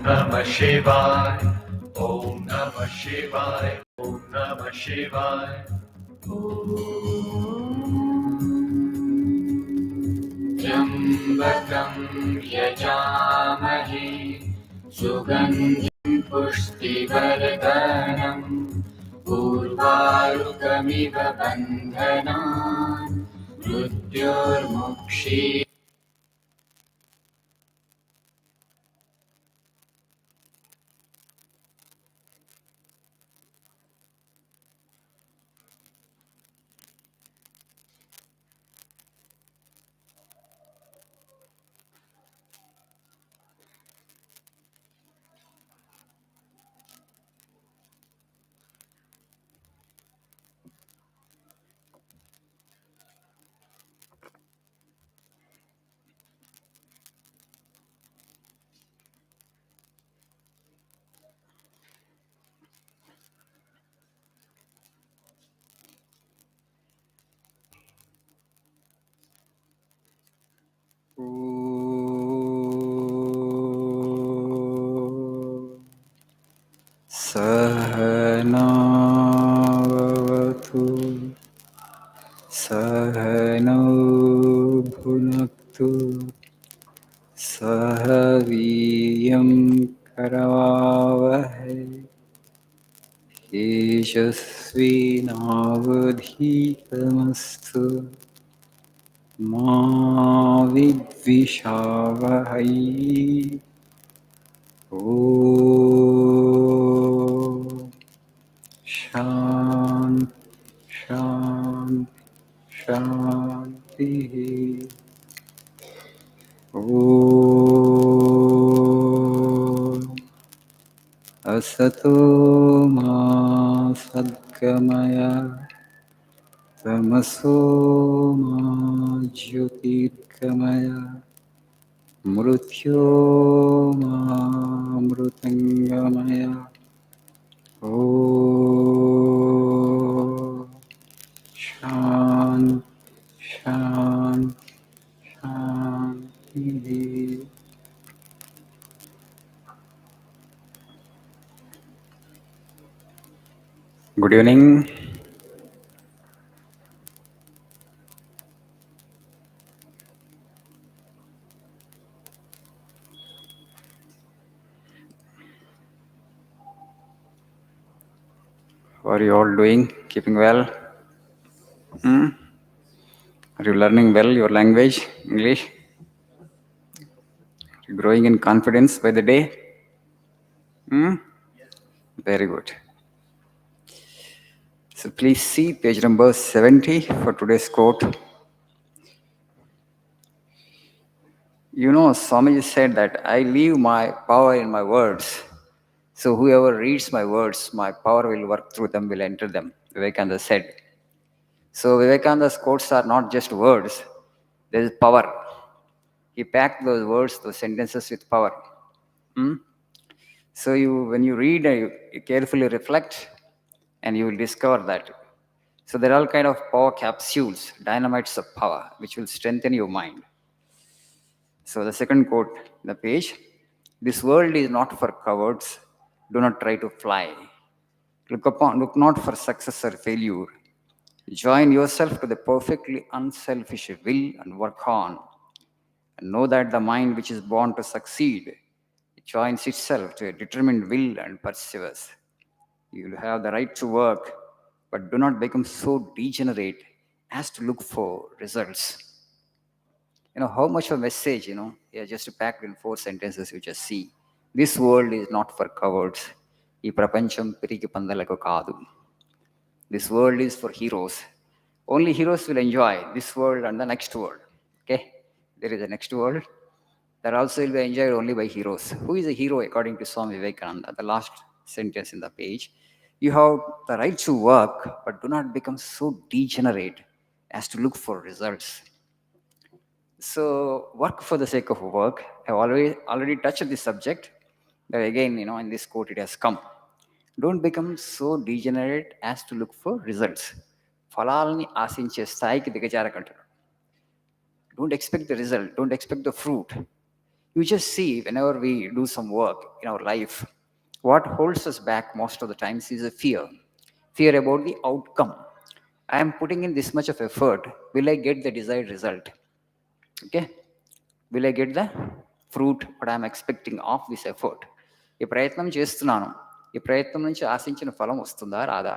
Namah Shivaya. Om Namah Shivaya. Om Namah Shivaya. Trambakam yajamahe sugandhim pushtivardhanam urvarukamiva bandhanan mrityormukshi. Sahanavavatu Sahanau Bhunaktu Sahaviyam Karavavahe Yashasvinavadhitamastu Ma Vidvishavahai. Om Shanti Shanti Shanti. Om Asato Ma Sadgamaya Tamaso Ma Jyotirgamaya Mrutyoma Mrutangamaya. Oh, Shan, Shan, Shanti. Good evening. How are you all doing? Keeping well? Are you learning well your language, English? Are you growing in confidence by the day? Very good. So please see page number 70 for today's quote. You know, Swamiji said that I leave my power in my words. So whoever reads my words, my power will work through them, will enter them, Vivekananda said. So Vivekananda's quotes are not just words, there is power. He packed those words, those sentences with power. So when you read, you carefully reflect, and you will discover that. So there are all kind of power capsules, dynamites of power, which will strengthen your mind. So the second quote, the page, this world is not for cowards. Do not try to fly. Look not for success or failure. Join yourself to the perfectly unselfish will and work on. And know that the mind which is born to succeed joins itself to a determined will and perseveres. You will have the right to work, but do not become so degenerate as to look for results. You know, how much of a message, just packed in 4 sentences you just see. This world is not for cowards. ఈ ప్రపంచం పిరికి పందలకు కాదు. This world is for heroes. Only heroes will enjoy this world and the next world. Okay? There is a next world that also will be enjoyed only by heroes. Who is a hero according to Swami Vivekananda? The last sentence in the page. You have the right to work, but do not become so degenerate as to look for results. So work for the sake of work. I've already touched this subject, but again, in this quote it has come. Don't become so degenerate as to look for results. ఫలాల్ని ఆశించే స్థాయికి దిగజారకంటారు. Don't expect the result. Don't expect the fruit. You just see whenever we do some work in our life, what holds us back most of the times is a fear. Fear about the outcome. I am putting in this much of effort. Will I get the desired result? Okay. Will I get the fruit what I am expecting of this effort? ఈ ప్రయత్నం చేస్తున్నాను, ఈ ప్రయత్నం నుంచి ఆశించిన ఫలం వస్తుందా రాదా?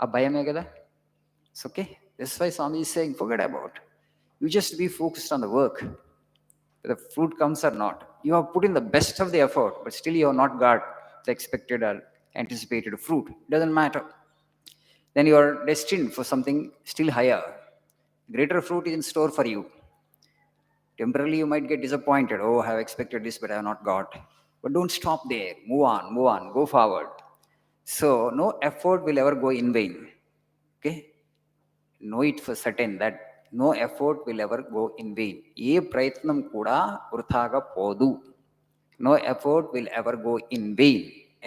ఆ భయమే కదా. It's okay. That's why Swami is saying, forget about. You just be focused on the work. Whether the fruit comes or not. You have put in the best of the effort, but still you have not got the expected or anticipated fruit. It doesn't matter. Then you are destined for something still higher. Greater fruit is in store for you. Temporarily, you might get disappointed. Oh, I have expected this, but I have not got. But don't stop there. Move on, go forward. So, no effort will ever go in vain. Okay? Know it for certain that no effort will ever go in vain. ఏ ప్రయత్నం కూడా వృథాగా పోదు. No effort will ever go in vain.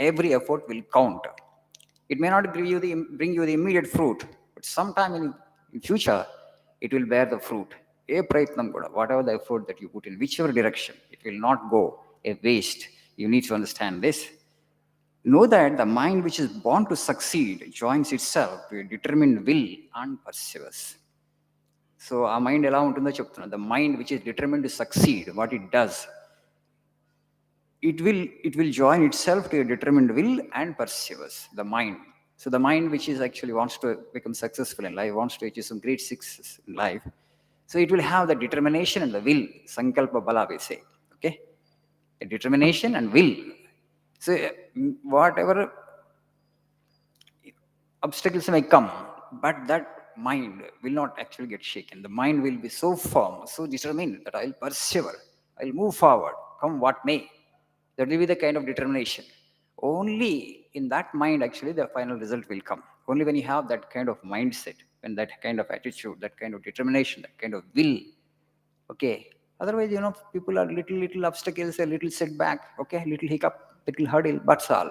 Every effort will count. It may not bring you the immediate fruit, but sometime in future, it will bear the fruit. ఏ ప్రయత్నం కూడా, whatever the effort that you put in, whichever direction, it will not go a waste. You need to understand this. Know that the mind which is born to succeed joins itself to a determined will and perseveres. So our mind ఎలా ఉంటుందో చెప్తున్నా. The mind which is determined to succeed, what it does, it will join itself to a determined will and perseveres. The mind. So the mind which is actually wants to become successful in life, wants to achieve some great success in life. So it will have the determination and the will. Sankalpa bala we say. Okay? A determination and will. So whatever obstacles may come, but that mind will not actually get shaken. The mind will be so firm, so determined that I'll persevere, I'll move forward, come what may. That will be the kind of determination. Only in that mind, actually, the final result will come. Only when you have that kind of mindset, when that kind of attitude, that kind of determination, that kind of will. Okay. Otherwise, people are little obstacles, a little setback, okay, little hiccup, little hurdle, that's all.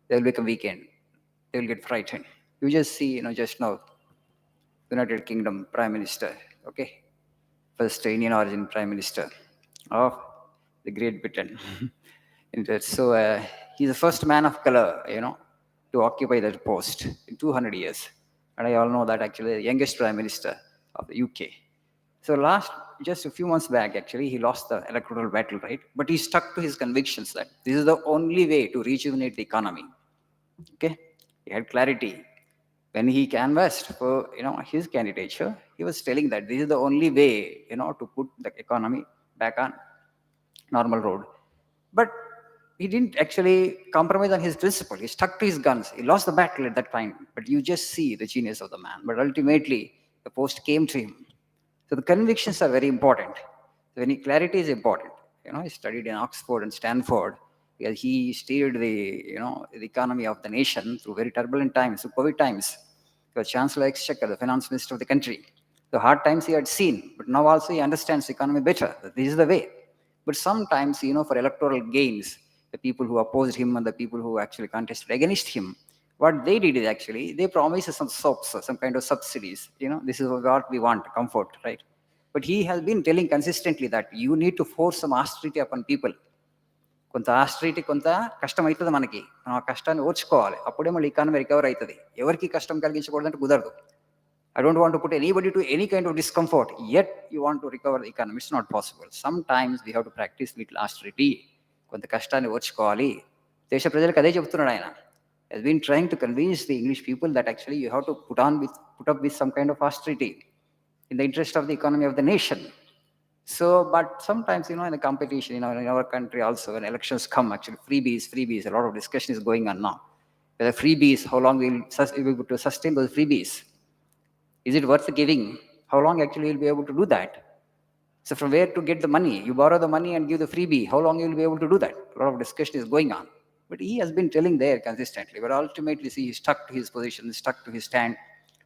They will become weakened. They will get frightened. You just see, just now, United Kingdom Prime Minister, okay, first Indian origin Prime Minister of the Great Britain. So he's the first man of color, to occupy that post in 200 years. And I all know that actually the youngest Prime Minister of the UK. So just a few months back, actually, he lost the electoral battle, right? But he stuck to his convictions that this is the only way to rejuvenate the economy. Okay? He had clarity. When he canvassed for his candidature, he was telling that this is the only way to put the economy back on normal road. But he didn't actually compromise on his principle. He stuck to his guns. He lost the battle at that time. But you just see the genius of the man. But ultimately, the post came to him. So the convictions are very important. So clarity is important. He studied in Oxford and Stanford. He steered the economy of the nation through very turbulent times, through COVID times. He was Chancellor Exchequer, the finance minister of the country. The hard times he had seen, but now also he understands the economy better. This is the way. But sometimes, for electoral gains, the people who opposed him and the people who actually contested against him, what they did is actually they promised some soaps, some kind of subsidies. This is what we want, comfort, right? But he has been telling consistently that you need to force some austerity upon people. కొంత ఆస్ట్రిటీ, కొంత కష్టం అవుతుంది మనకి. మనం ఆ కష్టాన్ని ఓర్చుకోవాలి. అప్పుడే మళ్ళీ ఎకానమీ రికవర్ అవుతుంది. ఎవరికి కష్టం కలిగించకూడదంటే కుదరదు. I don't want to put anybody to any kind of discomfort, yet you want to recover the economy. It's not possible. Sometimes we have to practice little austerity. కొంత కష్టాన్ని ఓర్చుకోవాలి. దేశ ప్రజలకు అదే చెప్తున్నాడు ఆయన. Has been trying to convince the English people that actually you have to put up with some kind of austerity in the interest of the economy of the nation. So, but sometimes, in the competition, in our country also, when elections come, actually, freebies, a lot of discussion is going on now. Whether freebies, how long we'll be able to sustain those freebies? Is it worth giving? How long actually you'll be able to do that? So from where to get the money? You borrow the money and give the freebie. How long you'll be able to do that? A lot of discussion is going on. But he has been telling there consistently. But ultimately, see, he stuck to his position, stuck to his stand,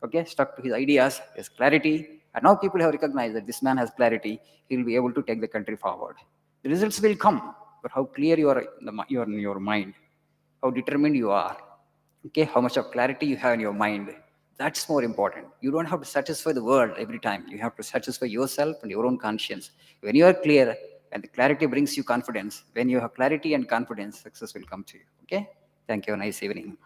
okay, stuck to his ideas, his clarity. And now people have recognized that this man has clarity. He'll be able to take the country forward. The results will come. But how clear you are in your mind, how determined you are, okay, how much of clarity you have in your mind. That's more important. You don't have to satisfy the world every time. You have to satisfy yourself and your own conscience. When you are clear, And the clarity brings you confidence. When you have clarity and confidence, success will come to you. Okay? Thank you. Nice evening.